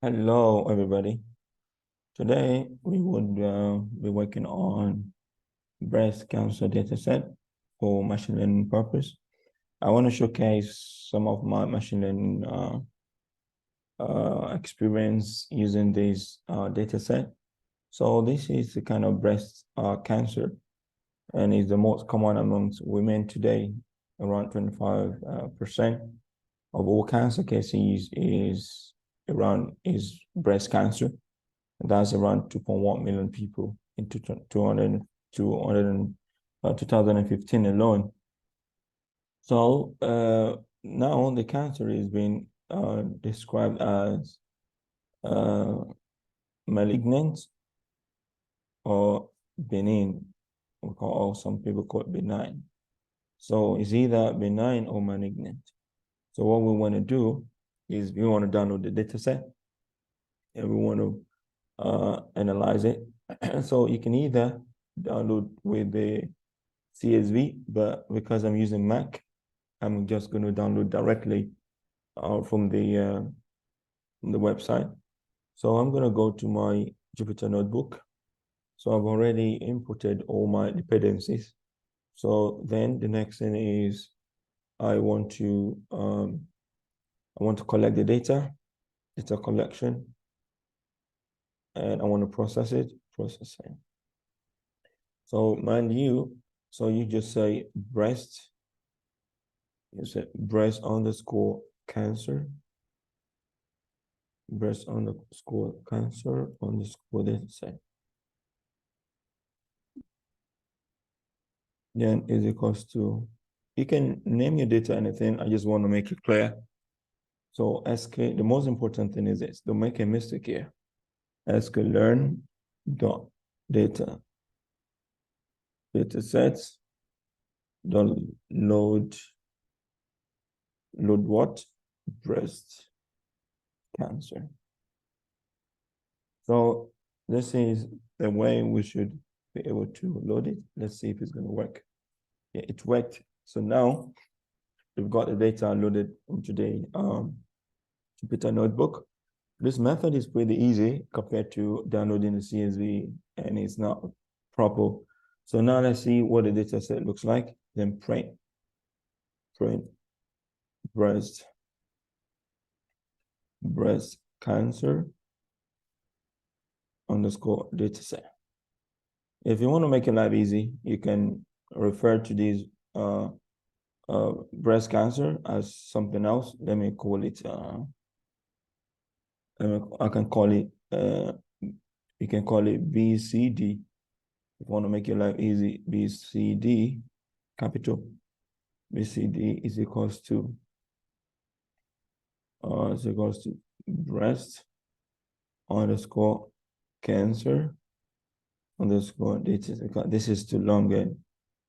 Hello, everybody. Today, we would be working on breast cancer dataset for machine learning purpose. I want to showcase some of my machine learning experience using this dataset. So this is the kind of breast cancer, and is the most common amongst women today. Around 25% of all cancer cases is breast cancer. That's around 2.1 million people in 2015 alone. So now the cancer is being described as uh, malignant or benign, or some people call it benign. So it's either benign or malignant. So what we want to do is we want to download the data set and we want to analyze it. So you can either download with the CSV, but because I'm using Mac, I'm just going to download directly from the website. So I'm going to go to my Jupyter Notebook. So I've already imported all my dependencies. So then the next thing is I want to collect the data collection, and I want to process it. So mind you, so you just say breast, you say breast underscore cancer, breast underscore cancer underscore data set. Then is equals to, you can name your data anything. I just want to make it clear. So SK, the most important thing is this, don't make a mistake here. sklearn dot data sets dot load what? Breast cancer. So this is the way we should be able to load it. Let's see if it's going to work. Yeah, it worked. So now we've got the data loaded into the Jupyter Notebook. This method is pretty easy compared to downloading the CSV, and it's not proper. So now let's see what the data set looks like. Then print breast cancer underscore data set. If you want to make your life easy, you can refer to these breast cancer as something else. Let me call it, I can call it, you can call it BCD. If you want to make your life easy, BCD, capital, BCD is equals to breast underscore cancer underscore data. This is too long, and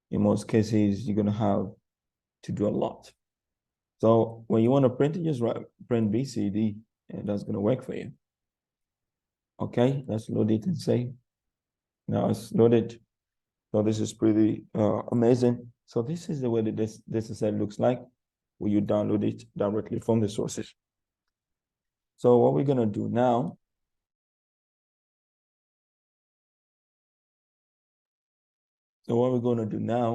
in most cases, you're gonna have to do a lot. So when you want to print it, just write print BCD, and that's gonna work for you. Okay, let's load it and save. Now it's loaded. So this is pretty amazing. So this is the way that this dataset looks like when you download it directly from the sources. So what we're gonna do now,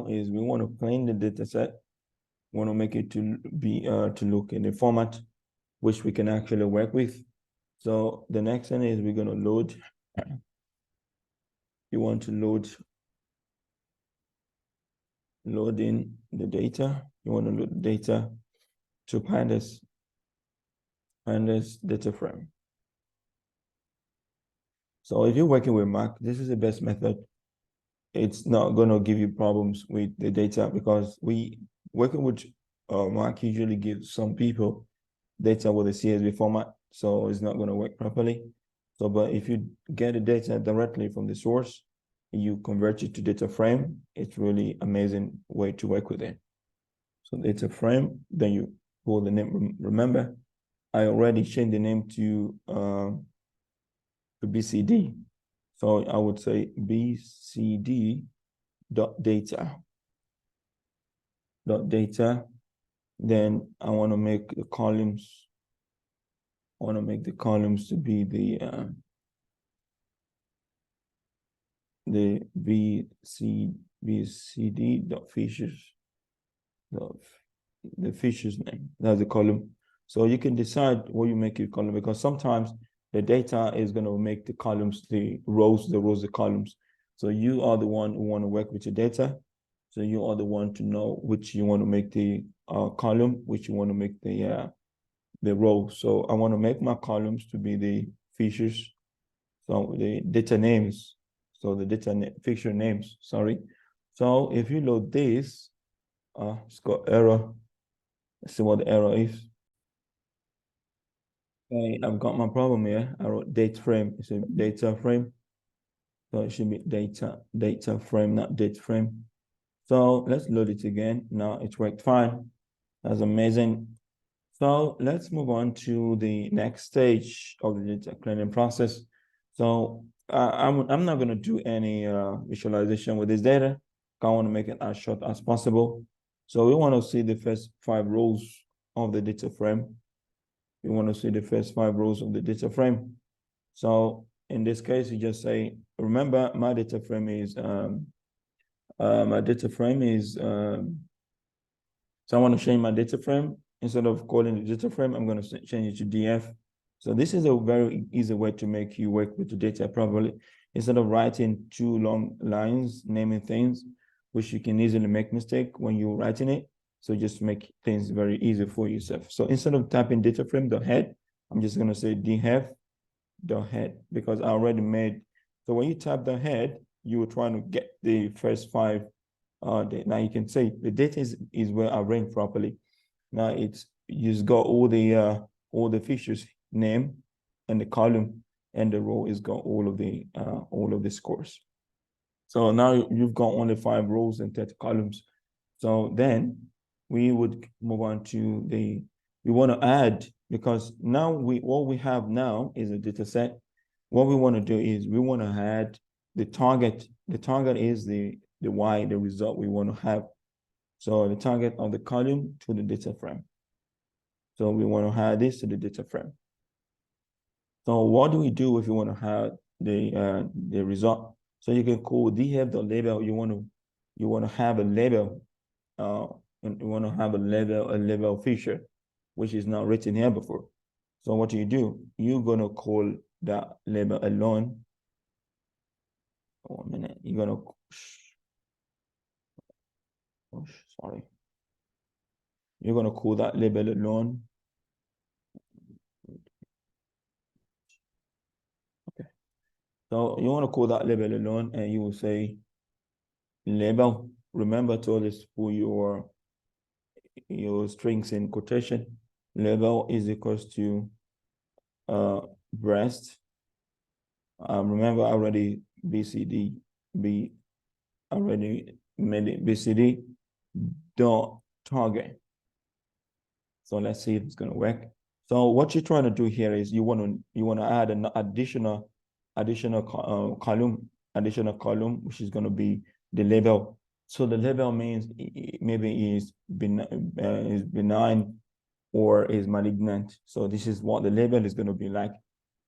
is we want to clean the dataset. We want to make it to be to look in a format which we can actually work with. So the next thing is we're gonna load. You want to load in the data. You want to load the data to pandas data frame. So if you're working with Mac, this is the best method. It's not going to give you problems with the data, because working with Mac usually gives some people data with a CSV format, so it's not going to work properly. So, but if you get the data directly from the source, you convert it to data frame, it's really amazing way to work with it. So data frame, then you pull the name. Remember, I already changed the name to BCD. So I would say BCD dot data. Then I want to make the columns want to make the columns to be the BCD dot features, the features name. That's the column. So you can decide what you make your column, because sometimes the data is going to make the columns the rows the columns. So you are the one who want to work with your data. So you are the one to know which you want to make the column, which you want to make the row. So I want to make my columns to be the features, so the data names, so the feature names, sorry. So if you load this, it's got error. Let's see what the error is. Okay, I've got my problem here. I wrote date frame. It's a data frame. So it should be data frame, not date frame. So let's load it again. Now it worked fine. That's amazing. So let's move on to the next stage of the data cleaning process. So I'm not going to do any visualization with this data. I want to make it as short as possible. So we want to see the first 5 rows of the data frame. We want to see the first 5 rows of the data frame. So in this case, you just say, remember, my data frame is so I want to change my data frame. Instead of calling the data frame, I'm going to change it to DF. So this is a very easy way to make you work with the data properly. Instead of writing 2 long lines, naming things, which you can easily make mistake when you're writing it. So just make things very easy for yourself. So instead of typing data frame dot head, I'm just going to say df dot head, because I already made. So when you type the head, you were trying to get the first 5. Now you can see the data is well arranged properly. Now you've got all the features name and the column, and the row is got all of the scores. So now you've got only 5 rows and 30 columns. So then we would move on to we want to add, because now what we have now is a data set. What we want to do is we want to add the target. The target is the Y, the result we want to have. So the target of the column to the data frame. So we want to add this to the data frame. So what do we do if you want to have the result? So you can call df.label. You want to have a label, and you want to have a label feature, which is not written here before. So what do? You're gonna call that label alone. 1 minute. You're gonna sorry. You're gonna call that label alone. Okay. So you want to call that label alone, and you will say label. Remember to always put your strings in quotation. Label is equals to breast. Remember already BCD already made it BCD dot target. So let's see if it's gonna work. So what you're trying to do here is you want to add an additional column, which is going to be the label. So the label means maybe is benign or is malignant. So this is what the label is going to be like.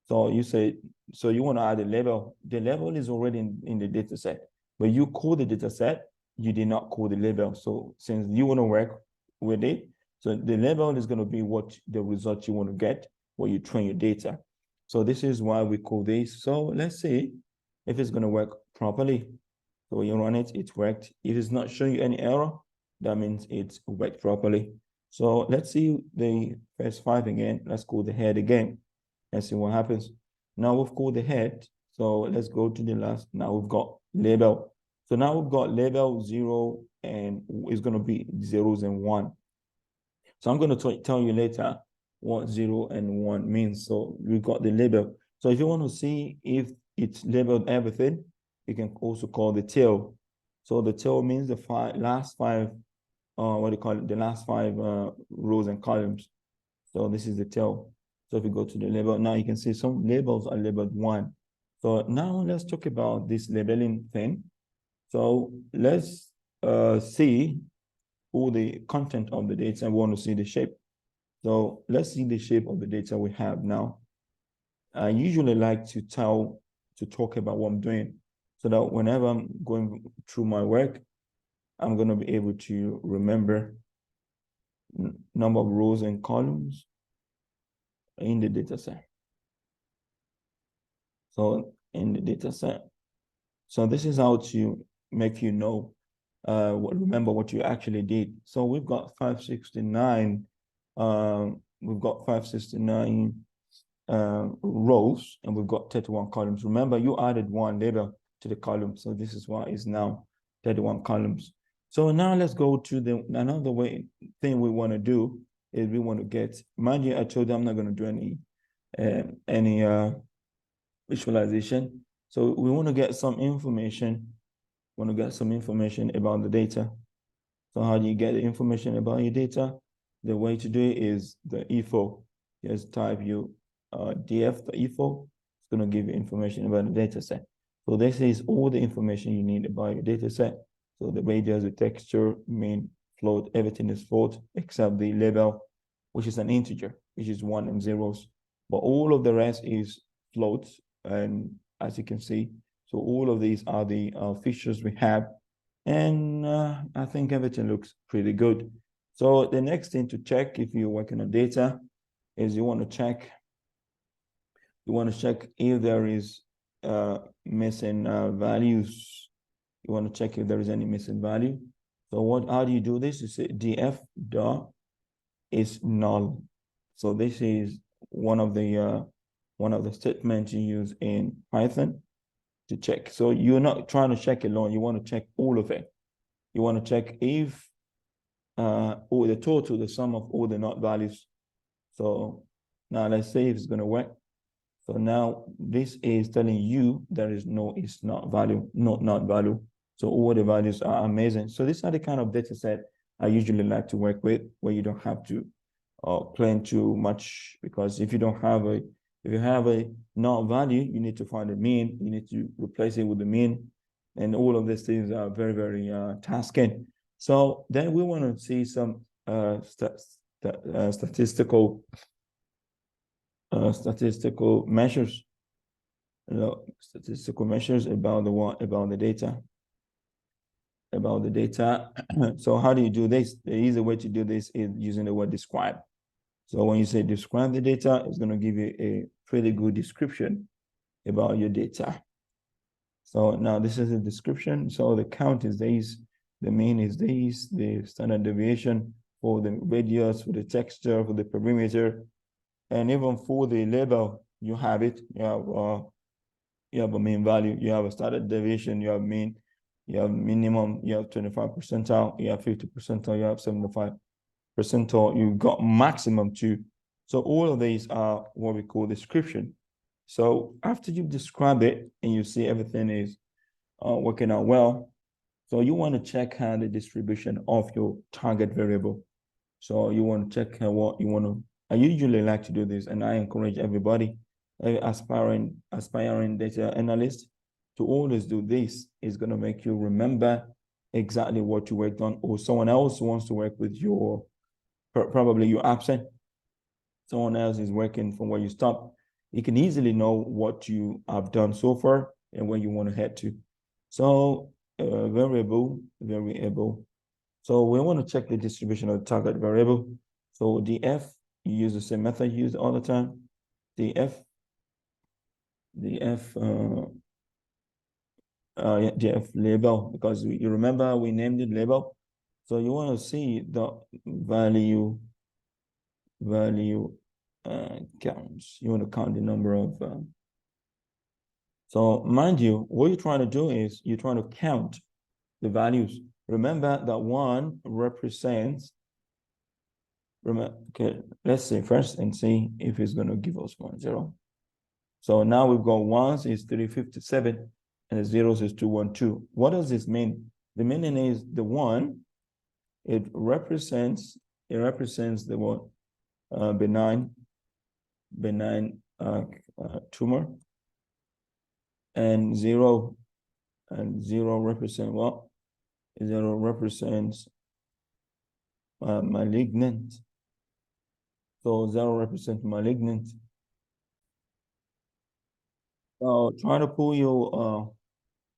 So you say, so you want to add a label. The label is already in the data set, but you call the data set, you did not call the label. So since you want to work with it, so the label is going to be what the result you want to get when you train your data. So this is why we call this. So let's see if it's going to work properly. So when you run it, it worked. If it's not showing you any error, that means it's worked properly. So let's see the first 5 again. Let's call the head again and see what happens. Now we've called the head. So let's go to the last. Now we've got label. So now we've got label 0, and it's going to be 0s and 1. So I'm going to tell you later what 0 and 1 means. So we got the label. So if you want to see if it's labeled everything, you can also call the tail. So the tail means the last 5, what do you call it? The last 5 rows and columns. So this is the tail. So if you go to the label, now you can see some labels are labeled 1. So now let's talk about this labeling thing. So let's see all the content of the data, and we want to see the shape. So let's see the shape of the data we have now. I usually like to talk about what I'm doing so that whenever I'm going through my work, I'm going to be able to remember number of rows and columns in the data set. So in the data set. So this is how to make you know, remember what you actually did. So we've got 569, we've got 569 rows, and we've got 31 columns. Remember, you added one label to the column, so this is why it's now 31 columns. So now let's go to another thing we want to do is we want to get, mind you, I told you I'm not going to do any visualization. So we want to get some information. Want to get some information about the data. So how do you get the information about your data? The way to do it is the info. Just type your df the info. It's going to give you information about the data set. So this is all the information you need about your data set. So the radius, the texture, mean, float, everything is float except the label, which is an integer, which is 1 and zeros. But all of the rest is floats. And as you can see, so all of these are the features we have. And I think everything looks pretty good. So the next thing to check if you're working on data is you want to check if there is missing values. You want to check if there is any missing value. So how do you do this? You say df dot is null. So this is one of the statements you use in Python to check. So you're not trying to check alone. You want to check all of it. You want to check if or the total, the sum of all the not values. So now let's say if it's going to work. So now this is telling you there is no is not value, not value. So all the values are amazing. So these are the kind of data set I usually like to work with, where you don't have to plan too much, because if you have a not value, you need to find a mean, you need to replace it with the mean, and all of these things are very, very tasking. So then we want to see some statistical measures, statistical measures about the data. So how do you do this? The easy way to do this is using the word describe. So when you say describe the data, it's going to give you a pretty good description about your data. So now this is a description. So the count is this, the mean is this, the standard deviation for the radius, for the texture, for the perimeter, and even for the label, you have it. You have a mean value, you have a standard deviation, you have mean, you have minimum, you have 25 percentile, you have 50 percentile, you have 75 percentile, you've got maximum too. So all of these are what we call description. So after you've described it and you see everything is working out well, so you want to check the distribution of your target variable. So you want to check what you want to. I usually like to do this, and I encourage everybody, aspiring data analyst, to always do this. It's going to make you remember exactly what you worked on, or someone else wants to work with your, probably you're absent. Someone else is working from where you stopped. You can easily know what you have done so far and where you want to head to. So variable. So we want to check the distribution of the target variable. So df, you use the same method you use all the time. df label, because you remember we named it label. So you want to see the value counts. You want to count the number of. So mind you, what you're trying to do is you're trying to count the values. Remember that one represents. Okay, let's say first and see if it's going to give us 1, 0. So now we've got ones is 357 and the zeros is 212. What does this mean? The meaning is the one, it represents the what? Benign tumor, and zero represent what? Zero represents malignant So 0 represents malignant. So try to pull your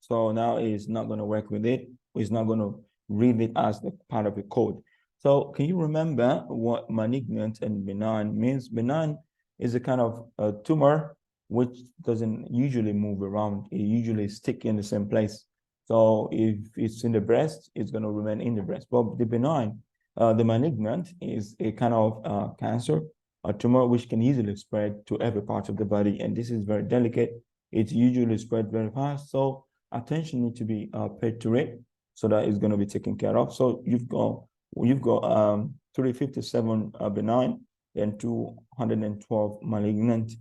so now it's not going to work with it. It's not going to read it as the part of the code. So can you remember what malignant and benign means? Benign is a kind of a tumor which doesn't usually move around. It usually stick in the same place. So if it's in the breast, it's going to remain in the breast. But the benign, the malignant is a kind of cancer, a tumor which can easily spread to every part of the body. And this is very delicate. It usually spread very fast. So attention need to be paid to it so that it's going to be taken care of. So you've got 357 benign and 212 malignant.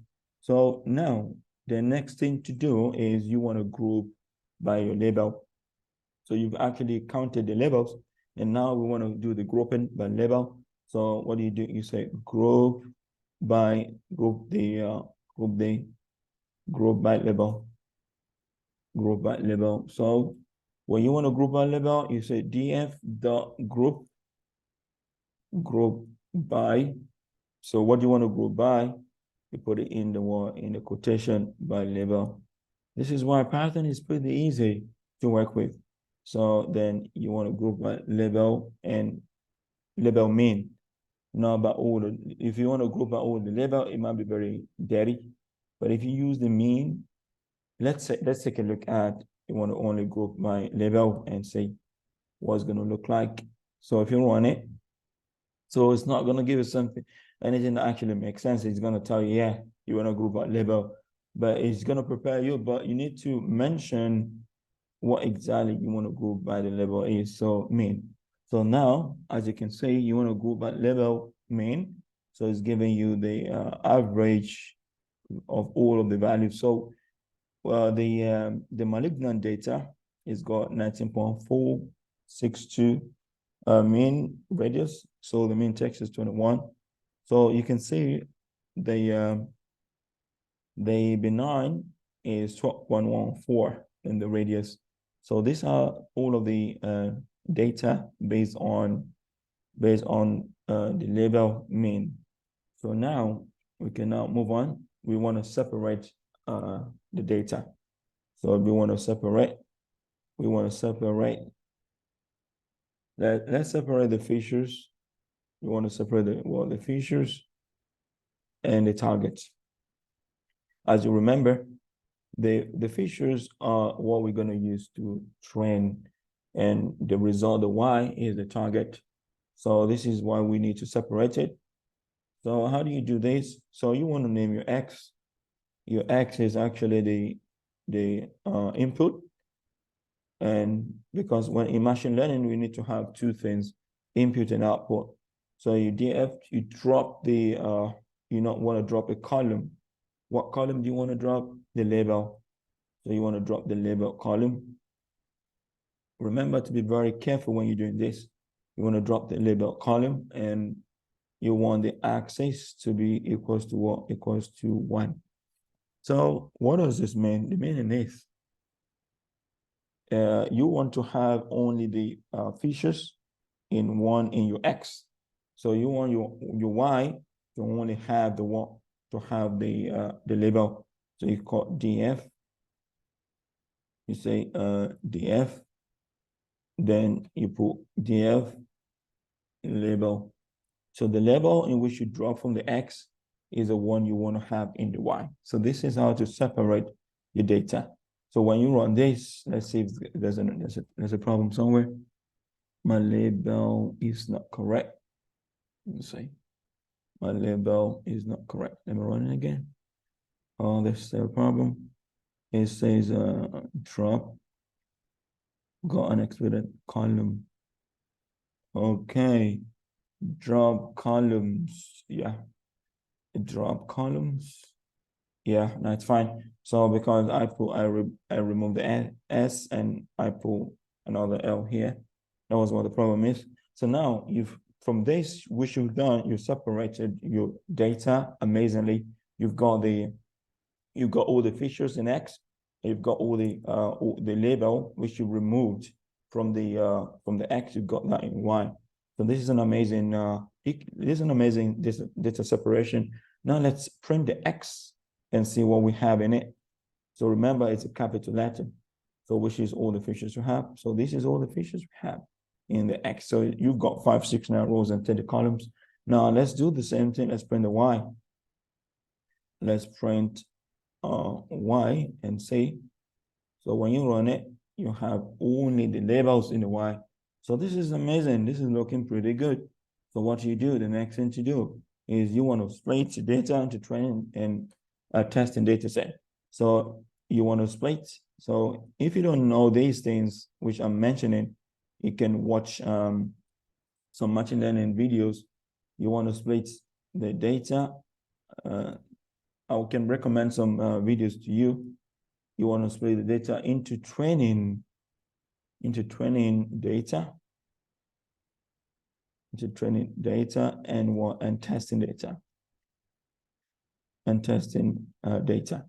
So now the next thing to do is you want to group by your label. So you've actually counted the labels, and now we want to do the grouping by label. So what do? You say group by group by label. Group by label. So when you want to group by label, you say df dot group by. So what do you want to group by? You put it in the quotation by label. This is why Python is pretty easy to work with. So then you want to group by label and label mean. Now by order. If you want to group by order label, it might be very dirty. But if you use the mean, let's take a look at, you want to only group by label and see what's going to look like. So if you run it, so it's not going to give you something, anything that actually makes sense. It's going to tell you, yeah, you want to group by label, but it's going to prepare you, but you need to mention what exactly you want to group by the label is. So mean. So now, as you can see, you want to group by label mean. So it's giving you the average of all of the values. So the malignant data is got 19.462 mean radius. So the mean text is 21. So you can see the benign is 12.14 in the radius. So these are all of the data based on the label mean. So now we can now move on. We want to separate the data. So we want to separate. Let's separate the features. We want to separate the features and the targets. As you remember, the features are what we're going to use to train, and the result, the Y, is the target. So this is why we need to separate it. So how do you do this? So you want to name your X. Your X is actually the input. And because when in machine learning, we need to have two things, input and output. So you drop the, you not want to drop a column. What column do you want to drop? The label. So you want to drop the label column. Remember to be very careful when you're doing this. You want to drop the label column, and you want the axis to be equals to what? Equals to 1. So what does this mean? The meaning is you want to have only the features in your X. So you want your Y to only have the what? To have the label. So you call df. You say df. Then you put df label. So the label in which you drop from the X is the one you want to have in the Y. So this is how to separate your data. So when you run this, let's see if there's a problem somewhere. My label is not correct. Let me see. My label is not correct. Let me run it again. Oh, there's still a problem. It says drop, got unexpected column. Okay, drop columns. Yeah, drop columns. Yeah, no, it's fine. So because I remove the S and I put another L here. That was what the problem is. So now from this, which you've done, you separated your data amazingly. You've got all the features in X. You've got all the label which you removed from the X. You've got that in Y. So this is an amazing this is an amazing data separation. Now let's print the X and see what we have in it. So remember, it's a capital letter. So which is all the features you have. So this is all the features we have in the X. So you've got 5, 6, 9 rows and 30 columns. Now let's do the same thing. Let's print the Y. Let's print Y and see. So when you run it, you have only the labels in the Y. So this is amazing. This is looking pretty good. So what you do, the next thing to do is you want to split the data into training and testing data set. So you want to split. So if you don't know these things, which I'm mentioning, you can watch some machine learning videos. You want to split the data. I can recommend some videos to you. You want to split the data into training data, and testing data, data.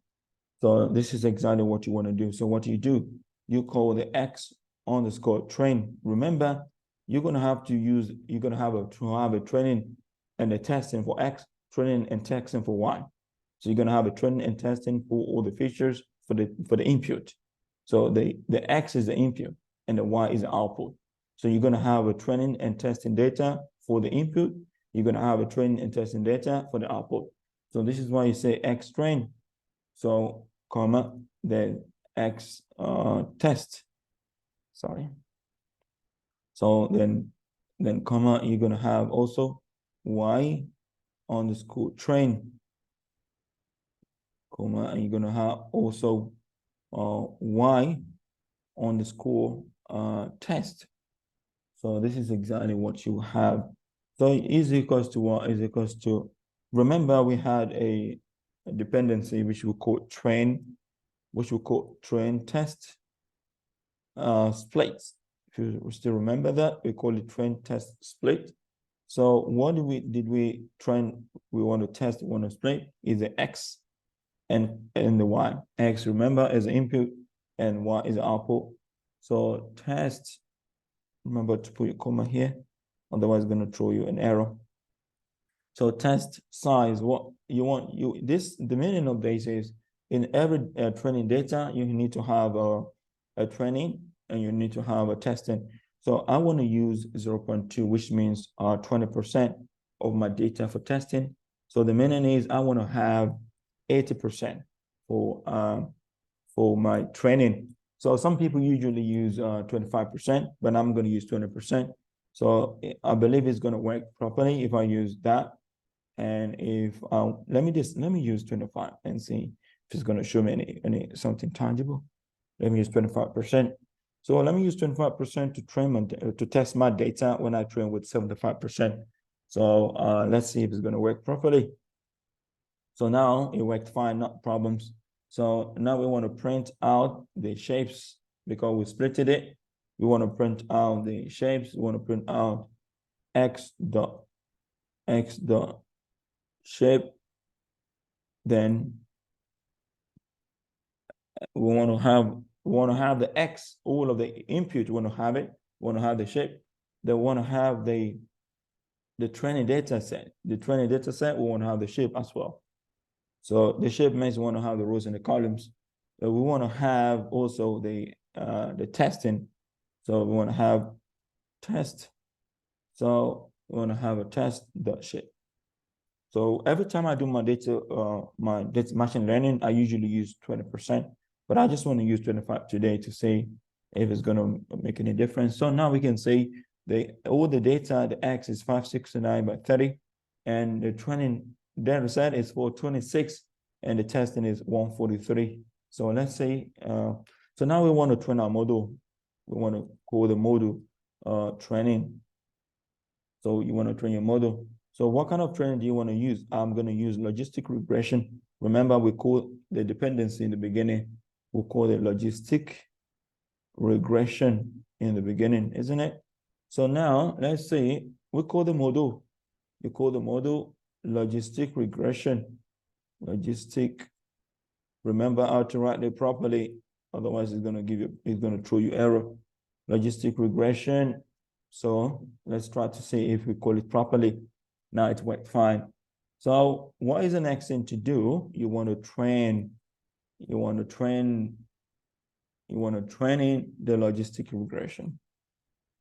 So this is exactly what you want to do. So what you do, you call the X underscore train. Remember, you're gonna have a training and a testing for X, training and testing for Y. So you're gonna have a training and testing for all the features for the input. So the X is the input and the Y is the output. So you're gonna have a training and testing data for the input. You're gonna have a training and testing data for the output. So this is why you say X train. So comma, then X test. Sorry. So then comma, you're gonna have also Y underscore train, comma, and you're gonna have also Y underscore test. So this is exactly what you have. So is equals to what? Is equals to, remember we had a dependency which we call train test split. If you still remember that, we call it train test split. So what we want to test, we want to split is the X and the Y. X, remember, is the input and Y is the output. So test, remember to put your comma here, otherwise it's going to throw you an error. So test size, what you want, the meaning of this is in every training data, you need to have a training and you need to have a testing. So I want to use 0.2, which means 20% of my data for testing. So the meaning is I want to have 80% for my training. So some people usually use 25%, but I'm going to use 20%. So I believe it's going to work properly if I use that. And if let me use 25 and see if it's going to show me any something tangible. Let me use 25%. So let me use 25% to train to test my data when I train with 75%. So let's see if it's going to work properly. So now it worked fine, not problems. So now we want to print out the shapes because we splitted it. We want to print out the shapes. We want to print out x dot shape. Then we want to have the X, all of the input, we want to have it. We want to have the shape. Then we want to have the training data set. The training data set, we want to have the shape as well. So the shape means we want to have the rows and the columns. We want to have also the testing. So we want to have test. So we want to have a test dot shape. So every time I do my data machine learning, I usually use 20%, but I just want to use 25 today to see if it's going to make any difference. So now we can say all the data, the X is 569 by 30, and the training data set is 426, and the testing is 143. So let's say, so now we want to train our model. We want to call the model training. So you want to train your model. So what kind of training do you want to use? I'm going to use logistic regression. Remember, we call the dependency in the beginning. We'll call it logistic regression in the beginning, isn't it? So now let's say we call the model. You call the model logistic regression. Logistic. Remember how to write it properly. Otherwise, it's going to throw you error. Logistic regression. So let's try to see if we call it properly. Now it worked fine. So what is the next thing to do? You want to train in the logistic regression.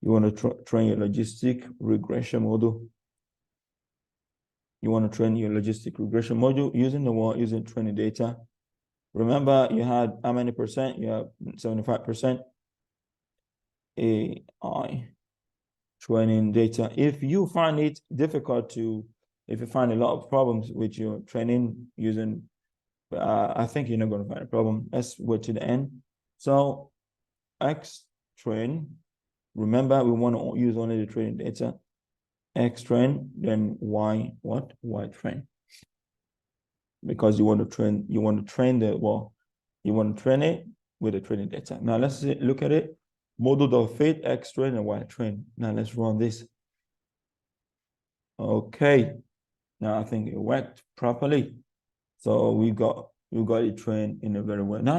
You want to train your logistic regression model. You want to train your logistic regression module using training data. Remember, you had how many percent? You have 75% AI training data. If you find it difficult if you find a lot of problems with your training using, I think you're not going to find a problem. Let's wait to the end. So X train, remember we want to use only the training data. X train, then Y, what? Y train. Because you want to train it with the training data. Now let's look at it. Model.fit, X train, and Y train. Now let's run this. Okay. Now I think it worked properly. So we got it trained in a very well. Now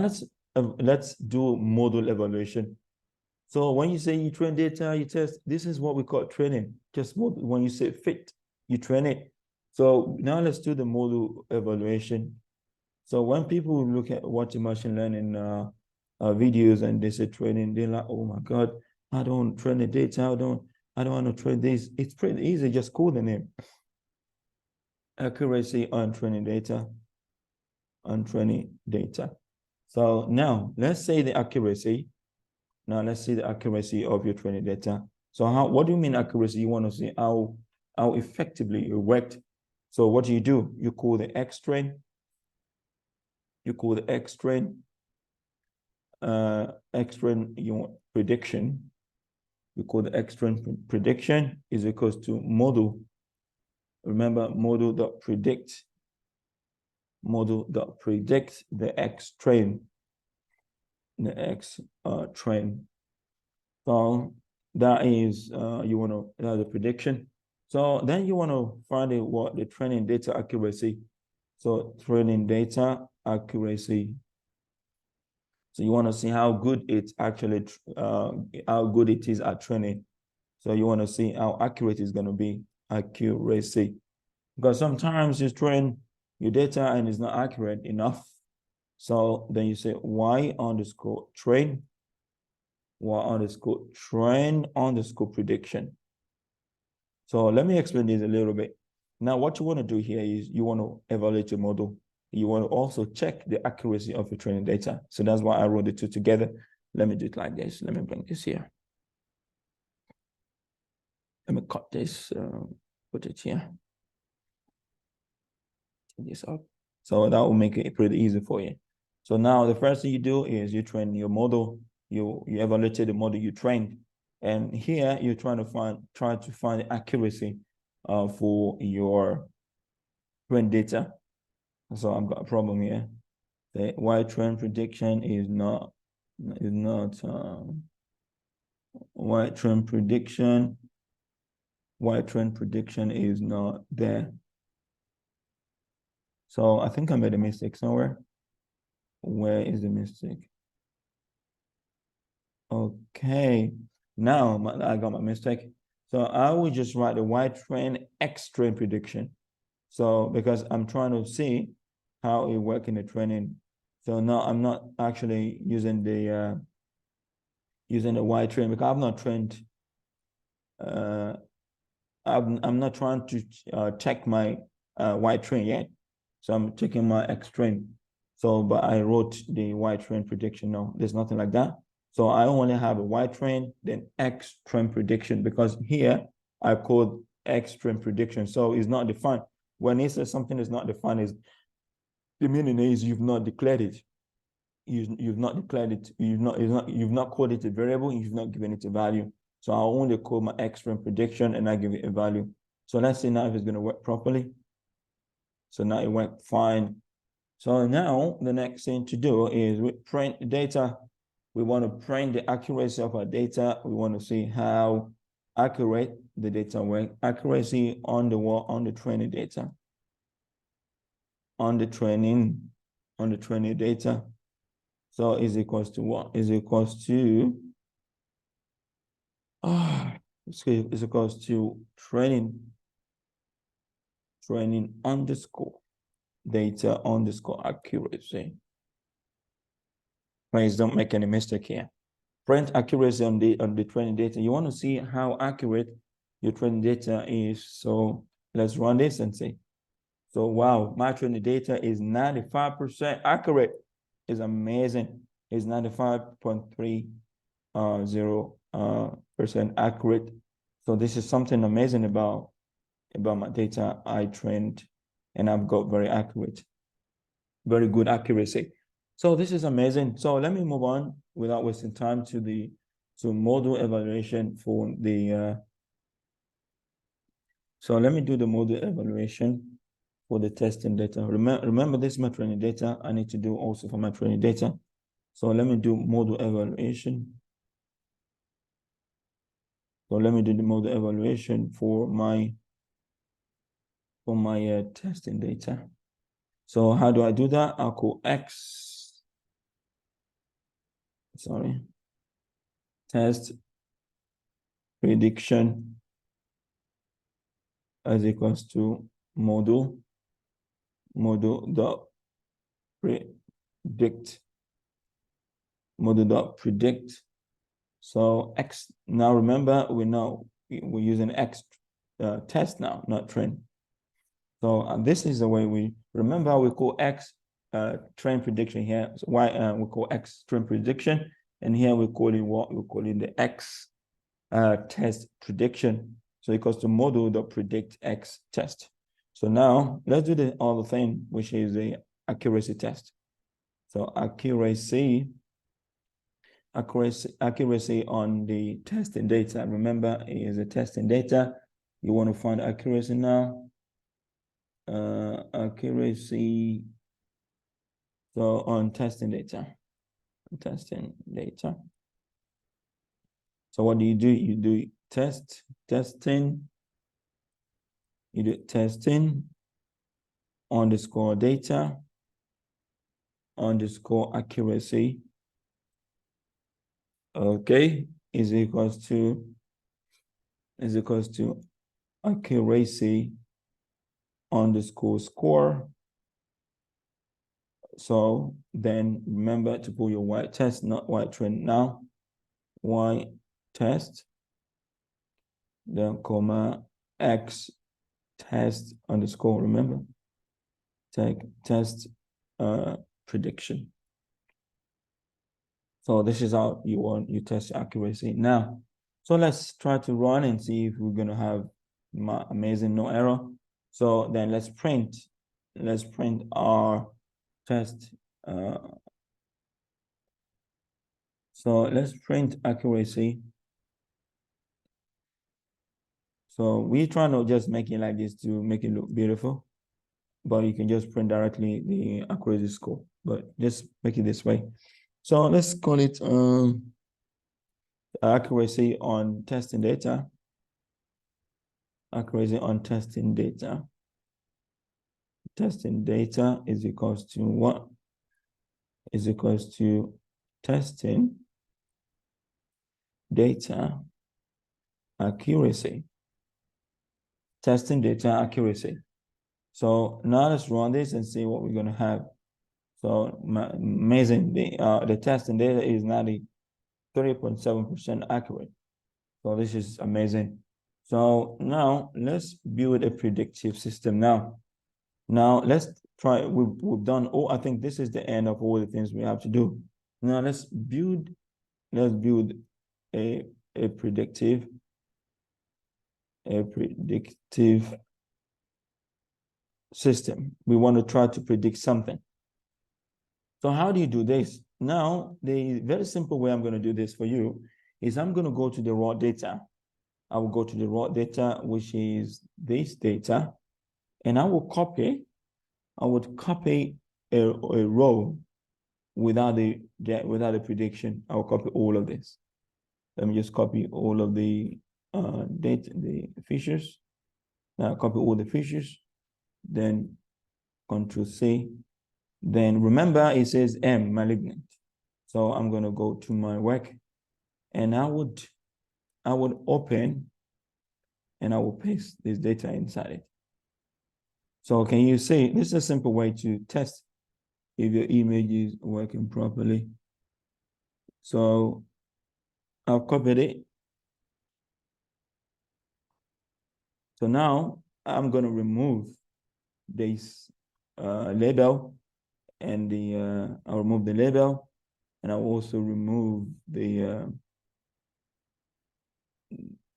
let's do model evaluation. So when you say you train data, you test, this is what we call training. Just when you say fit, you train it. So now let's do the model evaluation. So when people look at watching machine learning videos and they say training, they're like, oh my God, I don't train the data. I don't want to train this. It's pretty easy, just call the name. Accuracy on training data. So now let's say the accuracy. Now let's see the accuracy of your training data. So what do you mean accuracy? You want to see how effectively it worked. So what do? You call the X train. You want you want prediction. You call the X train prediction is equals to model. Remember, model.predict the X train. The X train. So that is the prediction. So then you want to find out what the training data accuracy. So training data accuracy. So you want to see how good it's actually how good it is at training. So you want to see how accurate it's going to be. Accuracy. Because sometimes you train your data and it's not accurate enough. So then you say Y_train, Y_train_ prediction. So let me explain this a little bit. Now, what you want to do here is you want to evaluate your model. You want to also check the accuracy of your training data. So that's why I wrote the two together. Let me do it like this. Let me bring this here. Let me cut this, put it here. Take this up. So that will make it pretty easy for you. So now the first thing you do is you train your model. You evaluate the model you trained. And here you're try to find the accuracy for your trend data. So I've got a problem here. The Y trend prediction is not Y trend prediction is not there. So I think I made a mistake somewhere. Where is the mistake? Okay, now I got my mistake. So I will just write the Y trend X trend prediction. So because I'm trying to see how it works in the training. So now I'm not actually using the Y train because I've not trained. I'm not trying to check my Y train yet. So I'm taking my X train. So, but I wrote the Y train prediction. No, there's nothing like that. So I only have a Y train, then X train prediction, because here I code X train prediction. So it's not defined. When it says something is not defined, is the meaning is you've not declared it. You've not declared it. You've not coded a variable. You've not given it a value. So I'll only code my X train prediction and I give it a value. So let's see now if it's going to work properly. So now it went fine. So now the next thing to do is we print the data. We want to print the accuracy of our data. We want to see how accurate the data work. Accuracy on the training data. On the training data. So is equals to what? Is equals to is equals to training training underscore data underscore accuracy. Please don't make any mistake here. Print accuracy on the training data. You want to see how accurate your training data is. So let's run this and see. So wow, my training data is 95% accurate. It's amazing. It's 95.30% accurate. So this is something amazing about my data I trained, and I've got very accurate, very good accuracy. So this is amazing. So let me move on without wasting time to model evaluation for the so let me do the model evaluation for the testing data. Remember this is my training data. I need to do also for my training data. So let me do model evaluation. So let me do the model evaluation for my testing data. So how do I do that? I'll call X, sorry, test prediction as equals to model dot predict, model dot predict. So X, now remember, we know we're using X test now, not train. So this is the way we remember. We call X train prediction here. So Y we call X train prediction, and here we call it what? We call it the X test prediction. So it goes to model dot predict X test. So now let's do the other thing, which is the accuracy test. So accuracy on the testing data. Remember, it is a testing data. You want to find accuracy now. Accuracy. So on testing data. So what do? You do testing. You do testing underscore data underscore accuracy. Okay, is equals to accuracy underscore score. So then remember to put your Y test, not Y train now. Y test, then comma X test underscore, remember, take test prediction. So this is how you test accuracy. Now, so let's try to run and see if we're gonna have amazing no error. So then let's print our test. So let's print accuracy. So we try not just make it like this to make it look beautiful, but you can just print directly the accuracy score, but just make it this way. So let's call it accuracy on testing data. Accuracy on testing data. Testing data is equals to what? Is equals to testing data accuracy. Testing data accuracy. So now let's run this and see what we're gonna have. So amazing. The testing data is 93.7% accurate. So this is amazing. So now let's build a predictive system now. Now let's try, we've done I think this is the end of all the things we have to do. Now let's build a predictive system. We want to try to predict something. So how do you do this? Now, the very simple way I'm going to do this for you is I'm going to go to the raw data. I will go to the raw data, which is this data, and I would copy a row without the prediction. I will copy all of this. Let me just copy all of the data, the features. Now copy all the features, then Control C. Then remember it says M, malignant. So I'm going to go to my work, and I would open and I will paste this data inside it. So can you see, this is a simple way to test if your image is working properly. So I've copied it. So now I'm going to remove this label and I'll remove the label, and I'll also remove the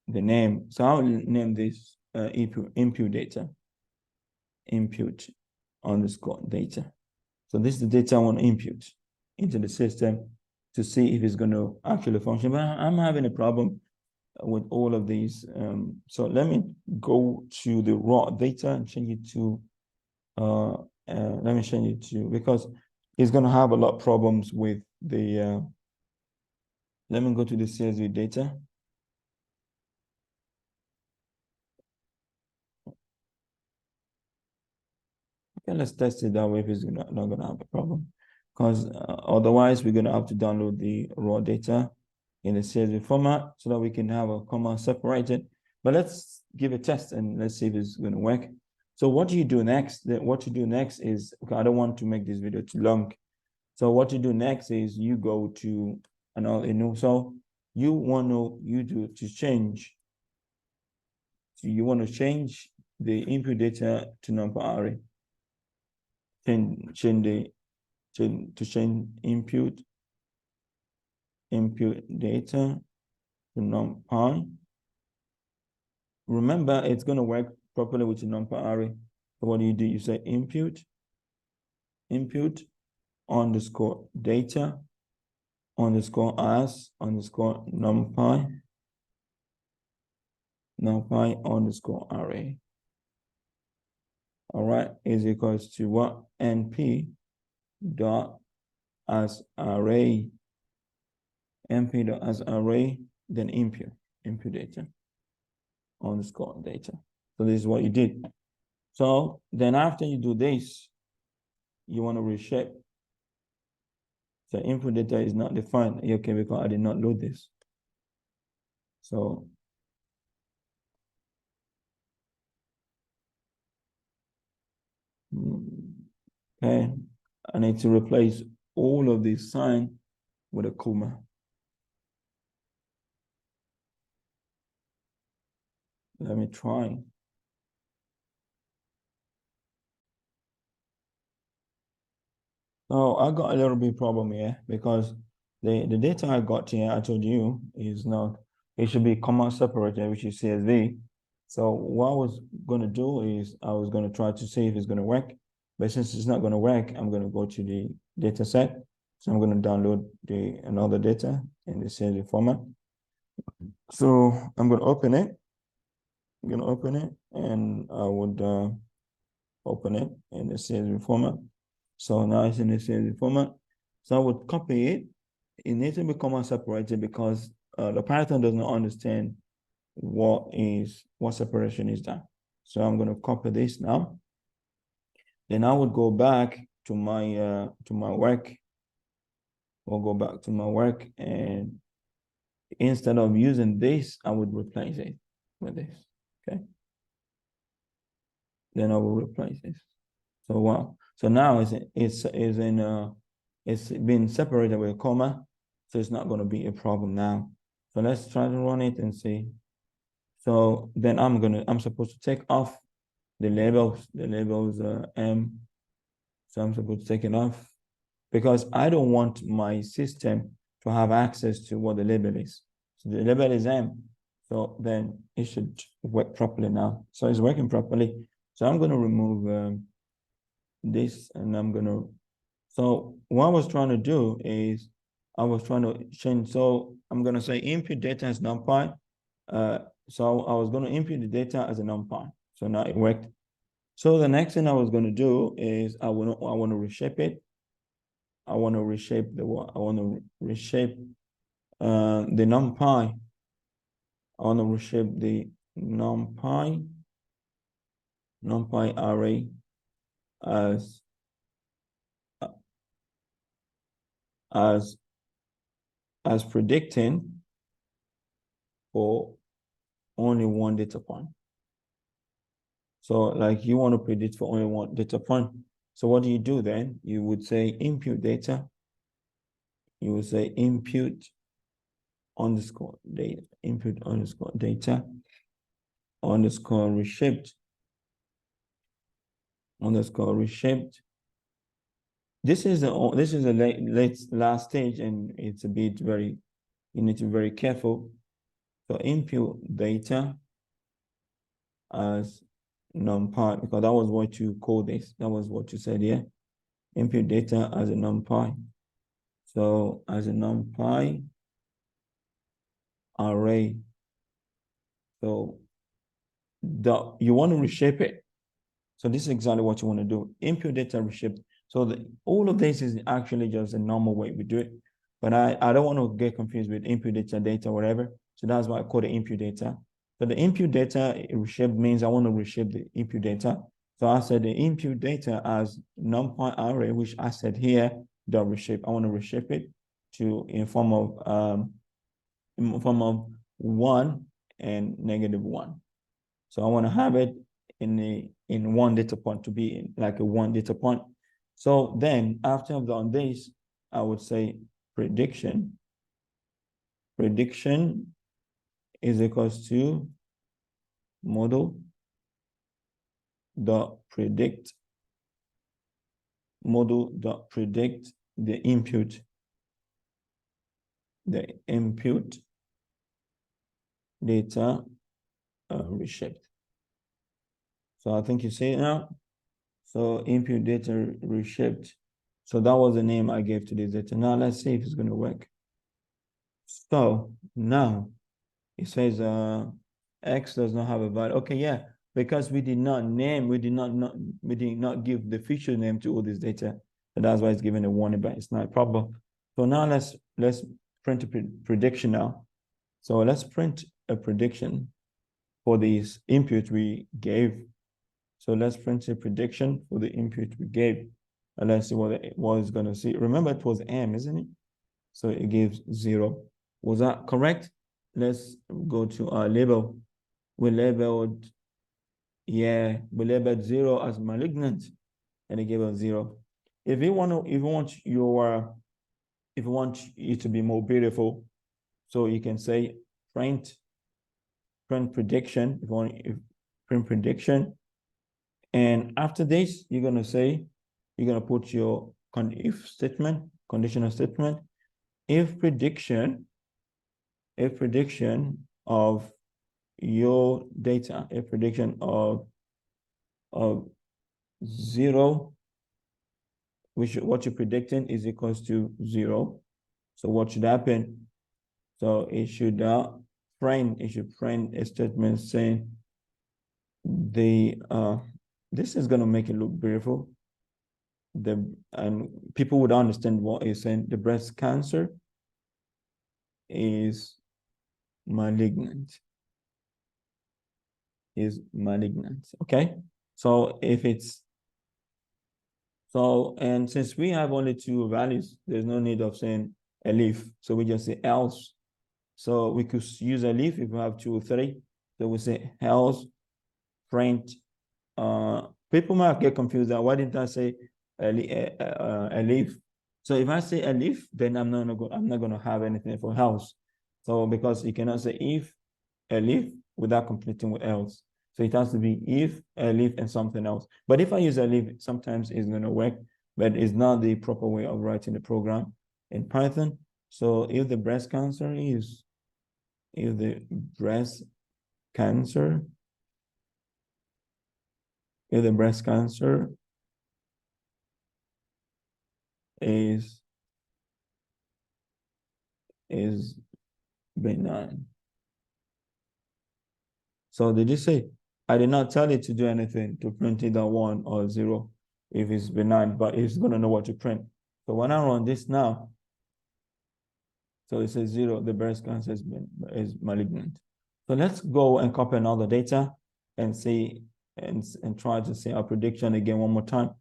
name. So I'll name this input data, input underscore data. So this is the data I want to input into the system to see if it's going to actually function. But I'm having a problem with all of these. So let me go to the raw data and change it to, let me change it to, because it's going to have a lot of problems with the, let me go to the CSV data. Okay, let's test it that way if it's not going to have a problem. Because otherwise, we're going to have to download the raw data in the CSV format so that we can have a comma separated. But let's give a test and let's see if it's going to work. So what you do next, what you do next is, okay, I don't want to make this video too long. So what you do next is you go to so you want to change. So you want to change the input data to numpy array. Change input data to numpy. Remember, it's going to work properly with the numpy array. So what do? You say input underscore data underscore as underscore numpy underscore array. All right, is equals to what? NP dot as array, NP dot as array, then input data underscore data. So this is what you did. So then after you do this, you want to reshape. So input data is not defined. Okay, because I did not load this. So okay, I need to replace all of this sign with a comma. Let me try. So I got a little bit problem here because the data I got here, I told you, is not, it should be comma separated, which is CSV. So what I was going to do is I was going to try to see if it's going to work. But since it's not going to work, I'm going to go to the data set. So I'm going to download another data in the CSV format. So I'm going to open it. I'm going to open it, and I would open it in the CSV format. So now it's in the CSV format. So I would copy it. It needs to be comma separated because the Python does not understand what separation is that. So I'm going to copy this now. Then I would go back to my work. We'll go back to my work, and instead of using this, I would replace it with this. Okay. Then I will replace this. So wow. So now it's been separated with a comma, so it's not going to be a problem now. So let's try to run it and see. So then I'm supposed to take off the labels M. So I'm supposed to take it off because I don't want my system to have access to what the label is. So the label is M. So then it should work properly now. So it's working properly. So I'm going to remove this, and I'm going to, so what I was trying to do is I was trying to change. So I'm going to say input data as numpy. So I was going to input the data as a numpy. So now it worked. So the next thing I was going to do is I want to reshape it. I want to reshape the numpy. I want to reshape the numpy array as predicting for only one data point. So like you want to predict for only one data point. So what do you do then? You would say input data. You would say input underscore data, input underscore data underscore reshaped underscore reshaped. This is the last stage, and it's a bit very, you need to be very careful. So input data as numpy, because that was what you call this. That was what you said here. Input data as a numpy. So as a numpy array. So you want to reshape it. So this is exactly what you want to do. Input data reshape. So all of this is actually just a normal way we do it. But I don't want to get confused with input data, whatever. So that's why I call it input data. So the input data reshape means I want to reshape the input data. So I said the input data as numpy array, which I said here, the reshape. I want to reshape it to in form of 1 and -1. So I want to have it in one data point, to be in like a one data point. So then after I've done this, I would say prediction. Prediction is equals to model dot predict the input data reshaped. So I think you see it now. So input data reshaped. So that was the name I gave to this data. Now let's see if it's going to work. So now it says X does not have a value. Okay, yeah, because we did not give the feature name to all this data. So that's why it's given a warning, but it's not a problem. So now let's print a prediction now. So let's print a prediction for these input we gave. So let's print a prediction for the input we gave. And let's see what it's going to see. Remember, it was M, isn't it? So it gives 0. Was that correct? Let's go to our label. We labeled 0 as malignant, and it gave us 0. If you want it to be more beautiful, so you can say print prediction. Print prediction, and after this, you're gonna put your if statement, conditional statement. If prediction of your data, a prediction of 0, what you're predicting is equals to 0. So what should happen? So it should print a statement saying this is going to make it look beautiful. And people would understand what it's saying. The breast cancer is malignant. Okay. So and since we have only 2 values, there's no need of saying elif. So we just say else. So we could use elif if we have 2 or 3. So we say else print. People might get confused that why didn't I say elif? So if I say elif, then I'm not going to have anything for else. So because you cannot say if elif without completing with else. So it has to be if, elif, and something else. But if I use elif, sometimes it's going to work, but it's not the proper way of writing the program in Python. So if the breast cancer is benign. So did you say, I did not tell it to do anything to print either 1 or 0 if it's benign, but it's going to know what to print. So when I run this now, so it says 0, the breast cancer is malignant. So let's go and copy another data and see and try to see our prediction again one more time.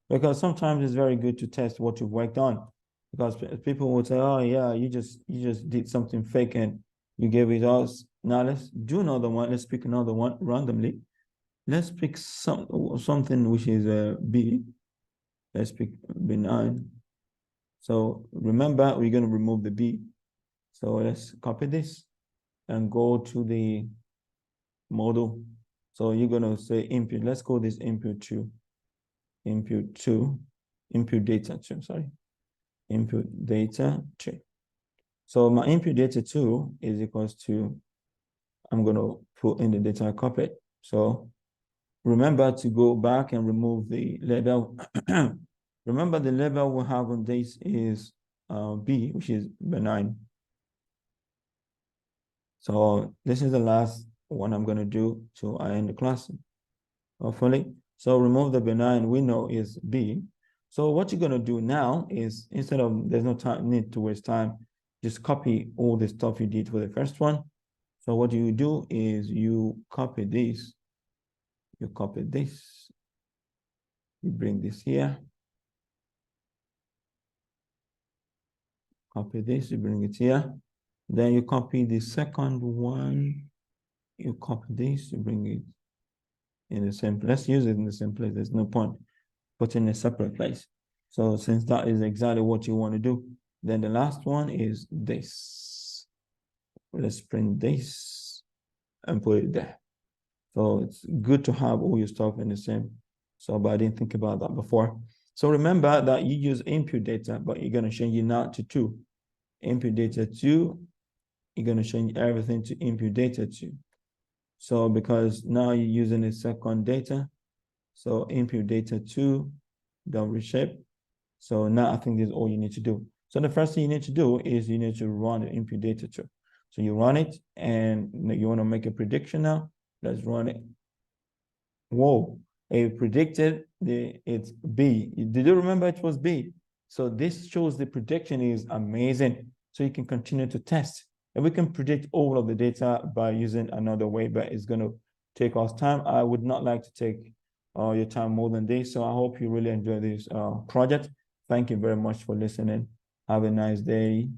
Because sometimes it's very good to test what you've worked on. Because people will say, oh yeah, you just did something fake and you gave it us. Now let's do another one. Let's pick another one randomly. let's pick something which is B. Let's pick benign. So remember, we're going to remove the B. So let's copy this and go to the model. So you're going to say input. Let's call this input 2. Input data 2, sorry. Input data 2. So my input data 2 is equals to, I'm going to put in the data I copied. So remember to go back and remove the label. Remember the label we have on this is B, which is benign. So this is the last one I'm going to do to end the class, hopefully. So remove the benign, we know is B. So what you're going to do now is, instead of, there's no need to waste time, just copy all the stuff you did for the first one. So what you do is you copy this, you bring this here, copy this, you bring it here. Then you copy the second one, you copy this, you bring it in the same place. Let's use it in the same place. There's no point putting in a separate place. So since that is exactly what you want to do, then the last one is this. Let's print this and put it there. So it's good to have all your stuff in the same. So, but I didn't think about that before. So remember that you use input data, but you're going to change it now to 2. Input data 2, you're going to change everything to input data 2. So because now you're using the second data, so input data 2, don't reshape. So now I think this is all you need to do. So the first thing you need to do is you need to run the input data 2. So you run it and you want to make a prediction now. Let's run it. Whoa, it predicted it's B. Did you remember it was B? So this shows the prediction is amazing. So you can continue to test. And we can predict all of the data by using another way, but it's going to take us time. I would not like to take your time more than this. So I hope you really enjoy this project. Thank you very much for listening. Have a nice day.